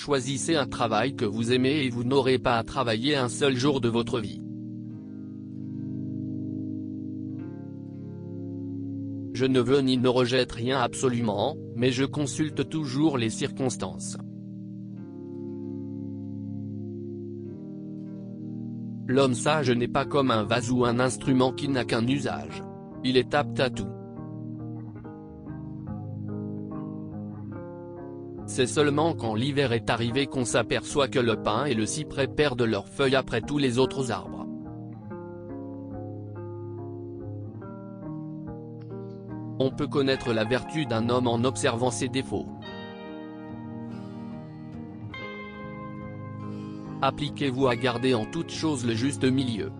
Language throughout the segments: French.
Choisissez un travail que vous aimez et vous n'aurez pas à travailler un seul jour de votre vie. Je ne veux ni ne rejette rien absolument, mais je consulte toujours les circonstances. L'homme sage n'est pas comme un vase ou un instrument qui n'a qu'un usage. Il est apte à tout. C'est seulement quand l'hiver est arrivé qu'on s'aperçoit que le pin et le cyprès perdent leurs feuilles après tous les autres arbres. On peut connaître la vertu d'un homme en observant ses défauts. Appliquez-vous à garder en toute chose le juste milieu.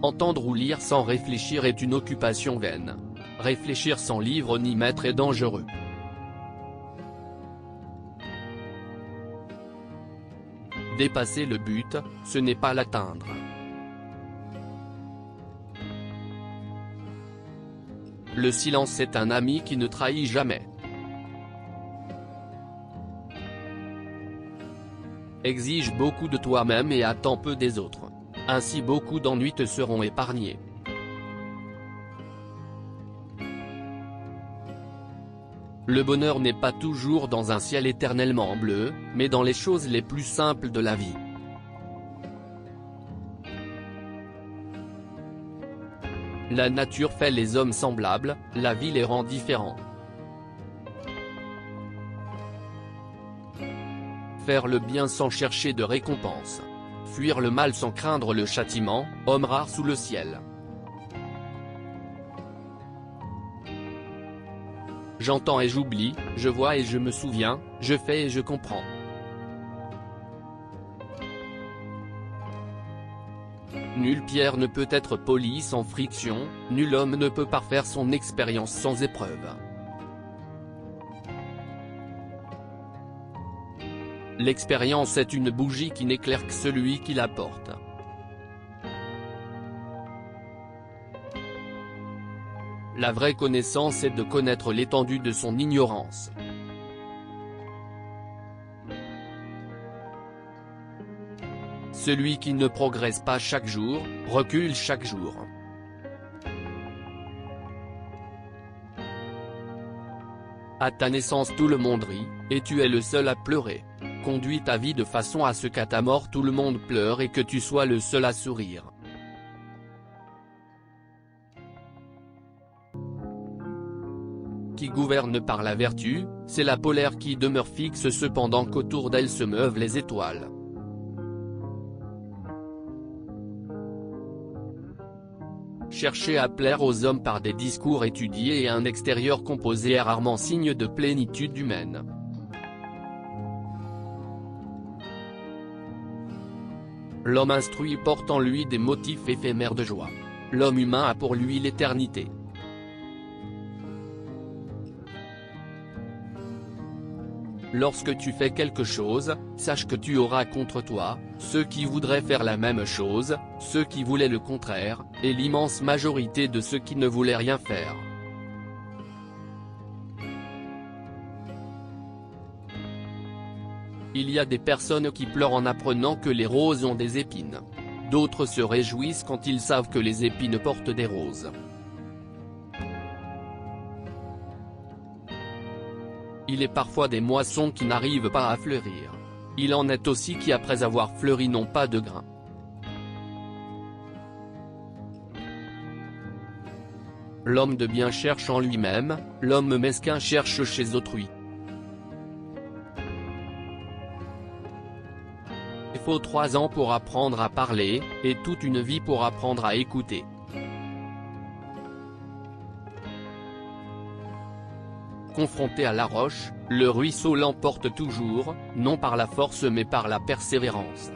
Entendre ou lire sans réfléchir est une occupation vaine. Réfléchir sans livre ni maître est dangereux. Dépasser le but, ce n'est pas l'atteindre. Le silence est un ami qui ne trahit jamais. Exige beaucoup de toi-même et attends peu des autres. Ainsi beaucoup d'ennuis te seront épargnés. Le bonheur n'est pas toujours dans un ciel éternellement bleu, mais dans les choses les plus simples de la vie. La nature fait les hommes semblables, la vie les rend différents. Faire le bien sans chercher de récompense. Fuir le mal sans craindre le châtiment, homme rare sous le ciel. J'entends et j'oublie, je vois et je me souviens, je fais et je comprends. Nulle pierre ne peut être polie sans friction, nul homme ne peut parfaire son expérience sans épreuve. L'expérience est une bougie qui n'éclaire que celui qui la porte. La vraie connaissance est de connaître l'étendue de son ignorance. Celui qui ne progresse pas chaque jour, recule chaque jour. À ta naissance tout le monde rit, et tu es le seul à pleurer. Conduis ta vie de façon à ce qu'à ta mort tout le monde pleure et que tu sois le seul à sourire. Qui gouverne par la vertu, c'est la polaire qui demeure fixe cependant qu'autour d'elle se meuvent les étoiles. Chercher à plaire aux hommes par des discours étudiés et un extérieur composé est rarement signe de plénitude humaine. L'homme instruit porte en lui des motifs éphémères de joie. L'homme humain a pour lui l'éternité. Lorsque tu fais quelque chose, sache que tu auras contre toi, ceux qui voudraient faire la même chose, ceux qui voulaient le contraire, et l'immense majorité de ceux qui ne voulaient rien faire. Il y a des personnes qui pleurent en apprenant que les roses ont des épines. D'autres se réjouissent quand ils savent que les épines portent des roses. Il est parfois des moissons qui n'arrivent pas à fleurir. Il en est aussi qui après avoir fleuri n'ont pas de grains. L'homme de bien cherche en lui-même, l'homme mesquin cherche chez autrui. Il faut 3 ans pour apprendre à parler, et toute une vie pour apprendre à écouter. Confronté à la roche, le ruisseau l'emporte toujours, non par la force mais par la persévérance.